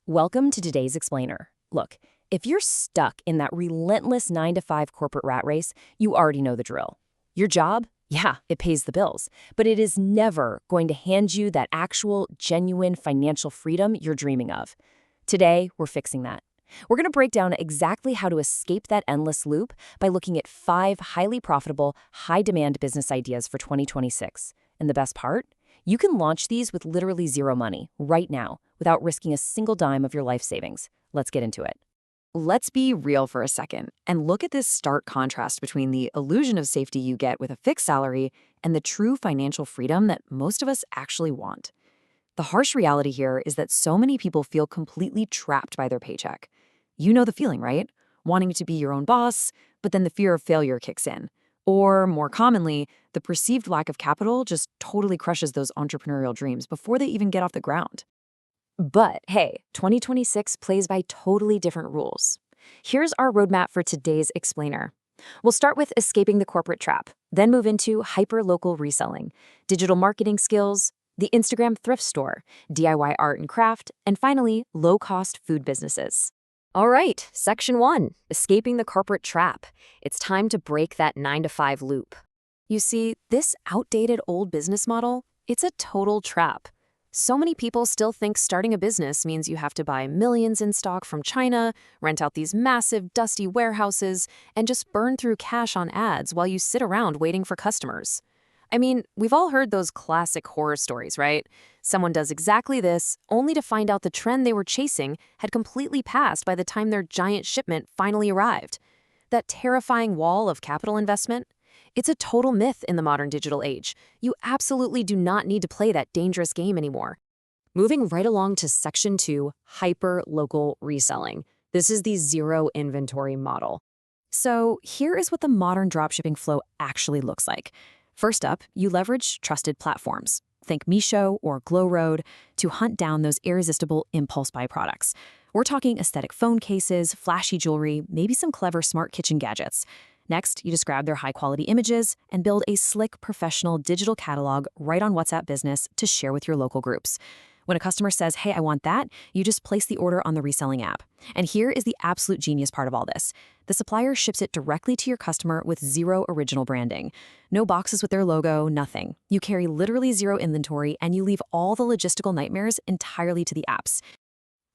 Welcome to today's explainer. Look, if you're stuck in that relentless 9 to 5 corporate rat race, you already know the drill. Your job? Yeah, it pays the bills, but it is never going to hand you that actual, genuine financial freedom you're dreaming of. Today, we're fixing that. We're going to break down exactly how to escape that endless loop by looking at 5 highly profitable, high-demand business ideas for 2026. And the best part? You can launch these with literally zero money right now without risking a single dime of your life savings. Let's get into it. Let's be real for a second and look at this stark contrast between the illusion of safety you get with a fixed salary and the true financial freedom that most of us actually want. The harsh reality here is that so many people feel completely trapped by their paycheck. You know the feeling, right? Wanting to be your own boss, but then the fear of failure kicks in. Or, more commonly, the perceived lack of capital just totally crushes those entrepreneurial dreams before they even get off the ground. But hey, 2026 plays by totally different rules. Here's our roadmap for today's explainer. We'll start with escaping the corporate trap, then move into hyper-local reselling, digital marketing skills, the Instagram thrift store, DIY art and craft, and finally, low-cost food businesses. All right, Section 1, escaping the corporate trap. It's time to break that 9 to 5 loop. You see, this outdated old business model, it's a total trap. So many people still think starting a business means you have to buy millions in stock from China, rent out these massive, dusty warehouses, and just burn through cash on ads while you sit around waiting for customers. I mean, we've all heard those classic horror stories, right? Someone does exactly this, only to find out the trend they were chasing had completely passed by the time their giant shipment finally arrived. That terrifying wall of capital investment? It's a total myth in the modern digital age. You absolutely do not need to play that dangerous game anymore. Moving right along to Section 2, hyper-local reselling. This is the zero inventory model. So here is what the modern dropshipping flow actually looks like. First up, you leverage trusted platforms. Think Meesho or Glowroad to hunt down those irresistible impulse buy products. We're talking aesthetic phone cases, flashy jewelry, maybe some clever smart kitchen gadgets. Next, you just grab their high-quality images and build a slick, professional digital catalog right on WhatsApp Business to share with your local groups. When a customer says, hey, I want that, you just place the order on the reselling app. And here is the absolute genius part of all this. The supplier ships it directly to your customer with zero original branding. No boxes with their logo, nothing. You carry literally zero inventory, and you leave all the logistical nightmares entirely to the apps.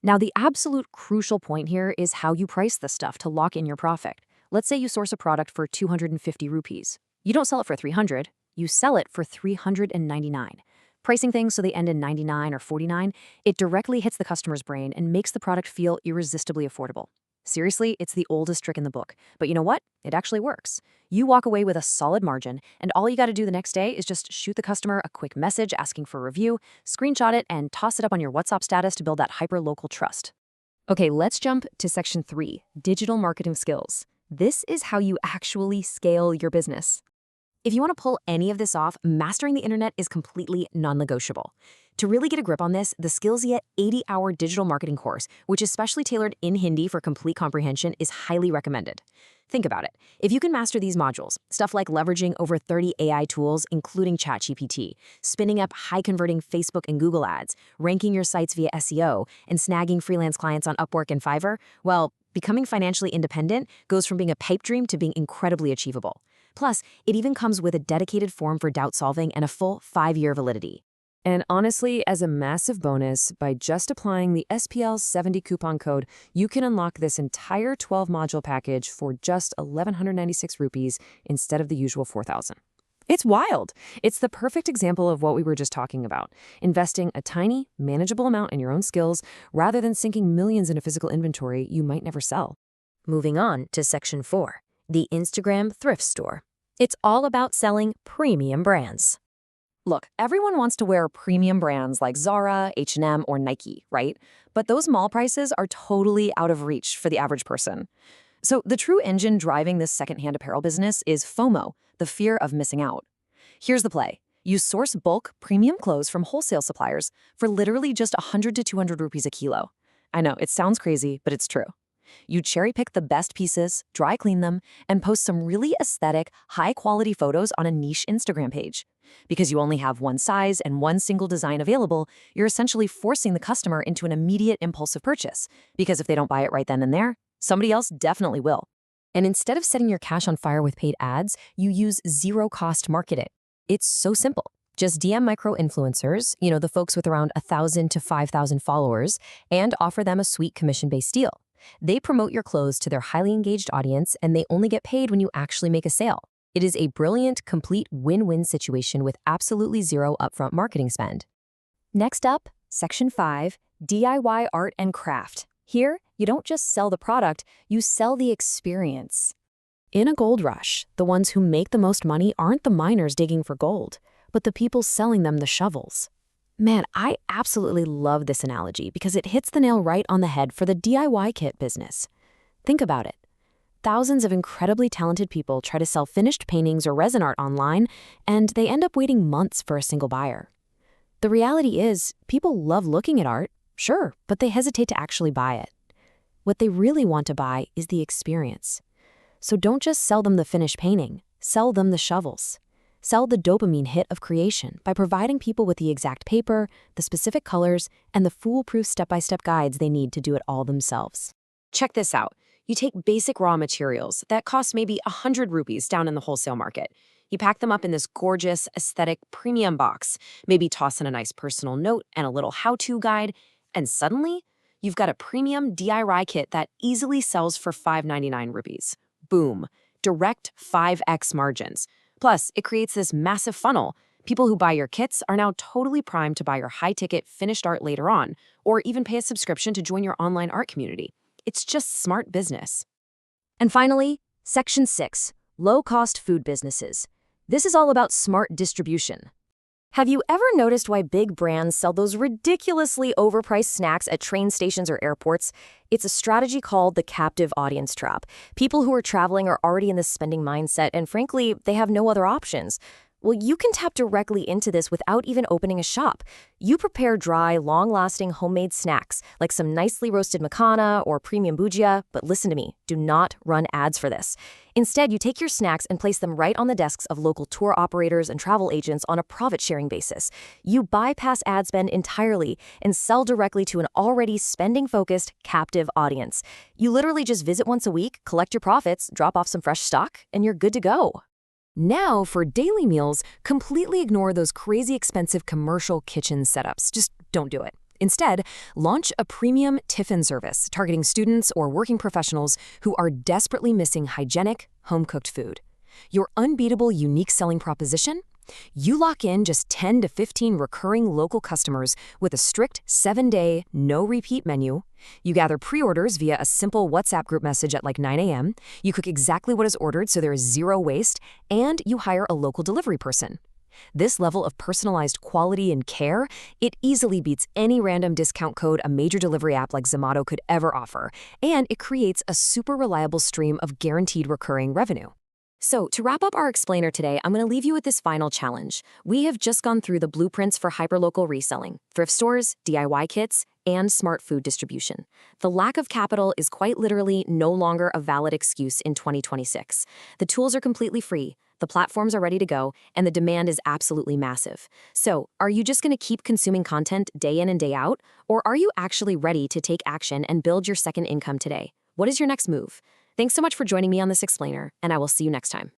Now, the absolute crucial point here is how you price this stuff to lock in your profit. Let's say you source a product for 250 rupees. You don't sell it for 300, you sell it for 399. Pricing things so they end in 99 or 49, it directly hits the customer's brain and makes the product feel irresistibly affordable. Seriously, it's the oldest trick in the book. But you know what? It actually works. You walk away with a solid margin, and all you got to do the next day is just shoot the customer a quick message asking for a review, screenshot it, and toss it up on your WhatsApp status to build that hyper-local trust. Okay, let's jump to Section 3, digital marketing skills. This is how you actually scale your business. If you want to pull any of this off, mastering the internet is completely non-negotiable. To really get a grip on this, the Skillzia 80-hour digital marketing course, which is specially tailored in Hindi for complete comprehension, is highly recommended. Think about it. If you can master these modules, stuff like leveraging over 30 AI tools, including ChatGPT, spinning up high-converting Facebook and Google ads, ranking your sites via SEO, and snagging freelance clients on Upwork and Fiverr, well, becoming financially independent goes from being a pipe dream to being incredibly achievable. Plus, it even comes with a dedicated form for doubt solving and a full 5-year validity. And honestly, as a massive bonus, by just applying the SPL70 coupon code, you can unlock this entire 12-module package for just 1,196 rupees instead of the usual 4,000. It's wild. It's the perfect example of what we were just talking about, investing a tiny, manageable amount in your own skills rather than sinking millions into physical inventory you might never sell. Moving on to Section 4, the Instagram thrift store. It's all about selling premium brands. Look, everyone wants to wear premium brands like Zara, H&M, or Nike, right? But those mall prices are totally out of reach for the average person. So the true engine driving this secondhand apparel business is FOMO, the fear of missing out. Here's the play. You source bulk, premium clothes from wholesale suppliers for literally just 100 to 200 rupees a kilo. I know, it sounds crazy, but it's true. You cherry pick the best pieces, dry clean them, and post some really aesthetic, high-quality photos on a niche Instagram page. Because you only have one size and one single design available, you're essentially forcing the customer into an immediate impulsive purchase. Because if they don't buy it right then and there, somebody else definitely will. And instead of setting your cash on fire with paid ads, you use zero-cost marketing. It's so simple. Just DM micro-influencers, the folks with around 1,000 to 5,000 followers, and offer them a sweet commission-based deal. They promote your clothes to their highly engaged audience, and they only get paid when you actually make a sale. It is a brilliant, complete win-win situation with absolutely zero upfront marketing spend. Next up, Section 5, DIY Art and Craft. Here, you don't just sell the product, you sell the experience. In a gold rush, the ones who make the most money aren't the miners digging for gold, but the people selling them the shovels. Man, I absolutely love this analogy because it hits the nail right on the head for the DIY kit business. Think about it. Thousands of incredibly talented people try to sell finished paintings or resin art online, and they end up waiting months for a single buyer. The reality is, people love looking at art, sure, but they hesitate to actually buy it. What they really want to buy is the experience. So don't just sell them the finished painting, sell them the shovels. Sell the dopamine hit of creation by providing people with the exact paper, the specific colors, and the foolproof step-by-step guides they need to do it all themselves. Check this out. You take basic raw materials that cost maybe 100 rupees down in the wholesale market. You pack them up in this gorgeous, aesthetic, premium box, maybe toss in a nice personal note and a little how-to guide, and suddenly, you've got a premium DIY kit that easily sells for 599 rupees. Boom. Direct 5x margins. Plus, it creates this massive funnel. People who buy your kits are now totally primed to buy your high-ticket finished art later on, or even pay a subscription to join your online art community. It's just smart business. And finally, Section 6, Low-Cost Food Businesses. This is all about smart distribution. Have you ever noticed why big brands sell those ridiculously overpriced snacks at train stations or airports? It's a strategy called the captive audience trap. People who are traveling are already in this spending mindset, and frankly, they have no other options. Well, you can tap directly into this without even opening a shop. You prepare dry, long-lasting homemade snacks, like some nicely roasted makana or premium bhujia, but listen to me, do not run ads for this. Instead, you take your snacks and place them right on the desks of local tour operators and travel agents on a profit-sharing basis. You bypass ad spend entirely and sell directly to an already spending-focused, captive audience. You literally just visit once a week, collect your profits, drop off some fresh stock, and you're good to go. Now, for daily meals, completely ignore those crazy expensive commercial kitchen setups. Just don't do it. Instead, launch a premium tiffin service targeting students or working professionals who are desperately missing hygienic, home-cooked food. Your unbeatable unique selling proposition? You lock in just 10 to 15 recurring local customers with a strict 7-day, no-repeat menu. You gather pre-orders via a simple WhatsApp group message at like 9 a.m. You cook exactly what is ordered so there is zero waste, and you hire a local delivery person. This level of personalized quality and care, it easily beats any random discount code a major delivery app like Zomato could ever offer, and it creates a super reliable stream of guaranteed recurring revenue. So, to wrap up our explainer today, I'm going to leave you with this final challenge. We have just gone through the blueprints for hyperlocal reselling, thrift stores, DIY kits, and smart food distribution. The lack of capital is quite literally no longer a valid excuse in 2026. The tools are completely free, the platforms are ready to go, and the demand is absolutely massive. So, are you just going to keep consuming content day in and day out? Or are you actually ready to take action and build your second income today? What is your next move? Thanks so much for joining me on this explainer, and I will see you next time.